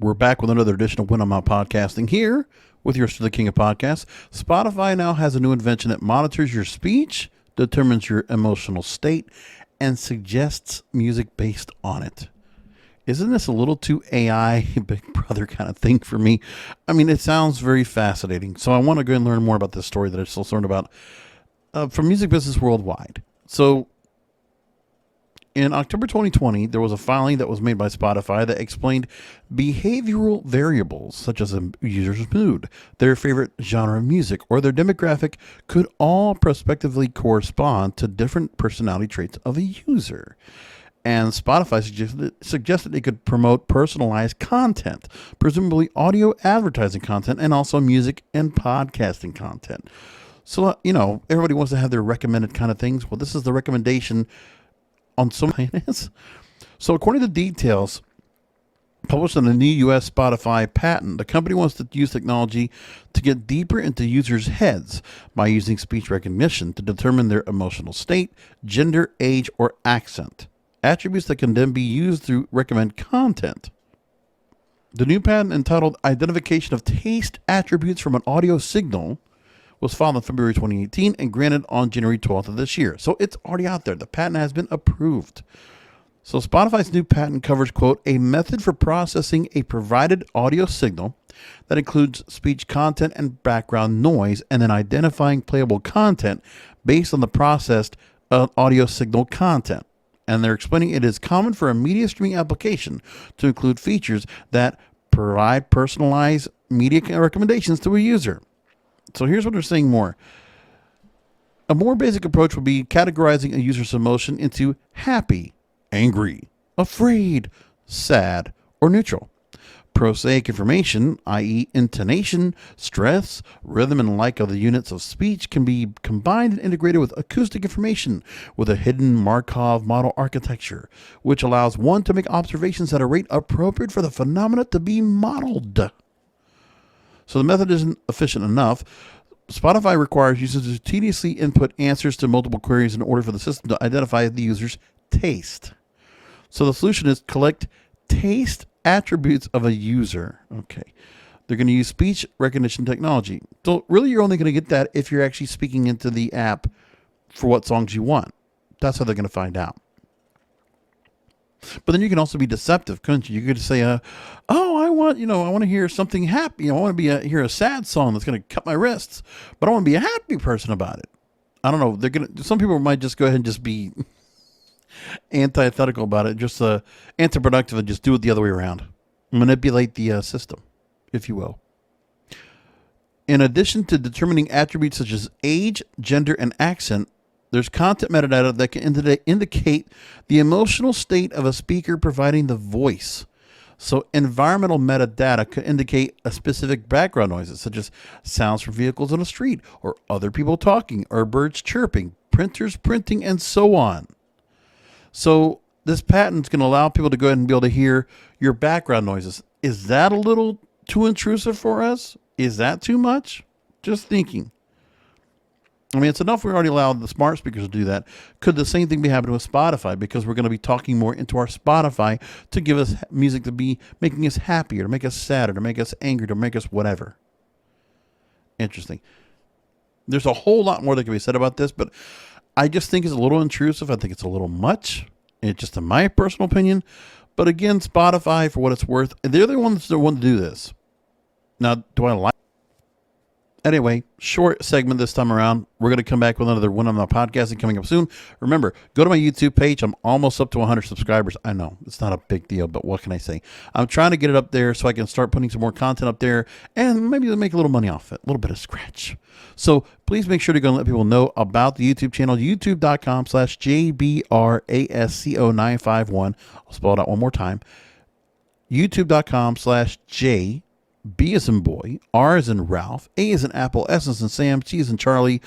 We're back with another edition of When I'm Out Podcasting here with yours to the King of Podcasts. Spotify now has a new invention that monitors your speech, determines your emotional state, and suggests music based on it. Isn't this a little too AI, Big Brother kind of thing for me? I mean, it sounds very fascinating. So I want to go and learn more about this story that I just learned about from Music Business Worldwide. So in October 2020, there was a filing that was made by Spotify that explained behavioral variables such as a user's mood, their favorite genre of music, or their demographic could all prospectively correspond to different personality traits of a user. And Spotify suggested it could promote personalized content, presumably audio advertising content, and also music and podcasting content. So, everybody wants to have their recommended kind of things. Well, this is the recommendation on some finance. So according to details published in the new U.S. Spotify patent, the company wants to use technology to get deeper into users' heads by using speech recognition to determine their emotional state, gender, age, or accent, attributes that can then be used to recommend content. The new patent, entitled Identification of Taste Attributes from an Audio Signal, was filed in February 2018 and granted on January 12th of this year. So it's already out there. The patent has been approved. So Spotify's new patent covers, quote, a method for processing a provided audio signal that includes speech content and background noise, and then identifying playable content based on the processed audio signal content. And they're explaining it is common for a media streaming application to include features that provide personalized media recommendations to a user. So here's what they're saying more. A more basic approach would be categorizing a user's emotion into happy, angry, afraid, sad, or neutral. Prosaic information, i.e. intonation, stress, rhythm, and like of the units of speech can be combined and integrated with acoustic information with a hidden Markov model architecture, which allows one to make observations at a rate appropriate for the phenomena to be modeled. So the method isn't efficient enough. Spotify requires users to tediously input answers to multiple queries in order for the system to identify the user's taste. So the solution is collect taste attributes of a user. Okay. They're going to use speech recognition technology. So really you're only going to get that if you're actually speaking into the app for what songs you want. That's how they're going to find out. But then you can also be deceptive, couldn't you? You could say, I want to hear something happy. I want to hear a sad song that's going to cut my wrists, but I want to be a happy person about it. I don't know. Some people might just go ahead and just be antithetical about it, just anti-productive, and just do it the other way around. Manipulate the system, if you will. In addition to determining attributes such as age, gender, and accent, there's content metadata that can indicate the emotional state of a speaker providing the voice. So environmental metadata could indicate a specific background noises, such as sounds from vehicles on the street, or other people talking, or birds chirping, printers printing, and so on. So this patent's going to allow people to go ahead and be able to hear your background noises. Is that a little too intrusive for us? Is that too much? Just thinking. I mean, it's enough we already allowed the smart speakers to do that. Could the same thing be happening with Spotify? Because we're going to be talking more into our Spotify to give us music to be making us happier, to make us sadder, to make us angry, to make us whatever. Interesting. There's a whole lot more that can be said about this, but I just think it's a little intrusive. I think it's a little much. It's just in my personal opinion. But again, Spotify, for what it's worth, they're the ones that want to do this. Now, do I like? Anyway, short segment this time around. We're going to come back with another When I'm Out Podcasting coming up soon. Remember, go to my YouTube page. I'm almost up to 100 subscribers. I know, it's not a big deal, but what can I say? I'm trying to get it up there so I can start putting some more content up there and maybe make a little money off it, a little bit of scratch. So please make sure to go and let people know about the YouTube channel, youtube.com/JBRASCO951. I'll spell it out one more time. youtube.com/J B as in boy, R as in Ralph, A as in Apple, S as in Sam, T as in Charlie,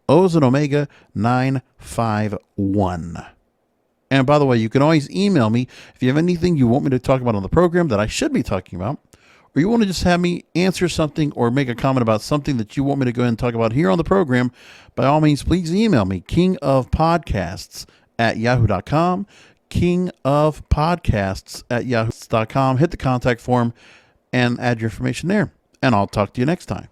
O as in Omega, 951. And by the way, you can always email me if you have anything you want me to talk about on the program that I should be talking about, or you want to just have me answer something or make a comment about something that you want me to go ahead and talk about here on the program. By all means, please email me, kingofpodcasts@yahoo.com, kingofpodcasts@yahoo.com. Hit the contact form. and add your information there. And I'll talk to you next time.